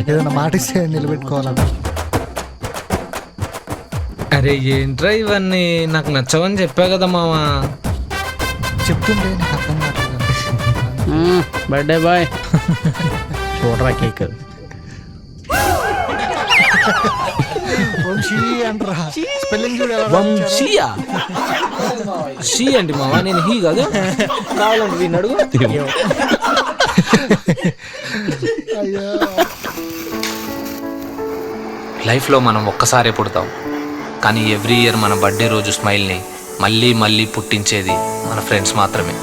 ఏదైనా మాట ఇస్తే నిలబెట్టుకోవాలన్న. అరే ఏంట్రా ఇవన్నీ, నాకు నచ్చవని చెప్పా కదా మావా. చెప్తుంటే నీకు అర్థం కావట్లేదు. బర్త్డే బాయ్ చూడరా కేక్. వంశీ అంటరా, స్పెల్లింగ్ చూడు ఎలా రాయించారో. షియా షీ అండి మావా, నేను హీ కాదు. కావాలండి దీన్ని అడుగు. అయ్యో. లైఫ్లో మనం ఒక్కసారే పుడతాం, కానీ ఎవ్రీ ఇయర్ మన బర్త్డే రోజు స్మైల్ని మళ్ళీ మళ్ళీ పుట్టించేది మన ఫ్రెండ్స్ మాత్రమే.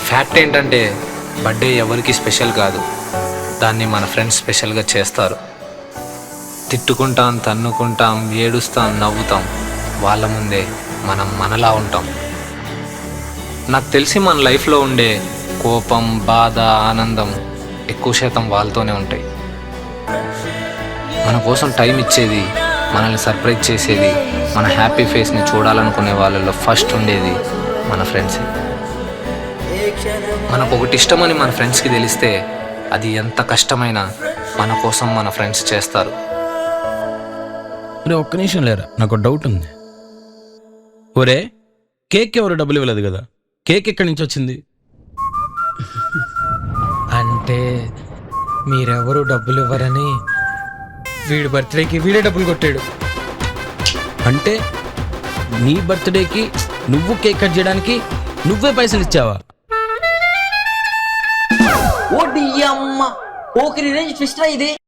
ఫ్యాక్ట్ ఏంటంటే బర్త్డే ఎవరికి స్పెషల్ కాదు, దాన్ని మన ఫ్రెండ్స్ స్పెషల్గా చేస్తారు. తిట్టుకుంటాం, తన్నుకుంటాం, ఏడుస్తాం, నవ్వుతాం, వాళ్ళ ముందే మనం మనలా ఉంటాం. నాకు తెలిసి మన లైఫ్లో ఉండే కోపం, బాధ, ఆనందం ఎక్కువ శాతం వాళ్ళతోనే ఉంటాయి. మన కోసం టైం ఇచ్చేది, మనల్ని సర్ప్రైజ్ చేసేది, మన హ్యాపీ ఫేస్ని చూడాలనుకునే వాళ్ళలో ఫస్ట్ ఉండేది మన ఫ్రెండ్సే. మనకు ఒకటి ఇష్టమని మన ఫ్రెండ్స్కి తెలిస్తే అది ఎంత కష్టమైనా మన కోసం మన ఫ్రెండ్స్ చేస్తారు. ఒరే ఒక్క నిమిషం లేరా, నాకు డౌట్ ఉంది. ఒరే కేక్ ఎవరు డబ్బులు ఇవ్వలేదు కదా, కేక్ ఎక్కడి నుంచి వచ్చింది? అంటే మీరెవరు డబ్బులు ఇవ్వరని వీడి బర్త్డేకి వీడే డబ్బులు కొట్టాడు. అంటే నీ బర్త్డేకి నువ్వు కేక్ కట్ చేయడానికి నువ్వే పైసలు ఇచ్చావా? ఓ డి అమ్మ, ఓకే రేంజ్ ట్విస్ట్ రా ఇది.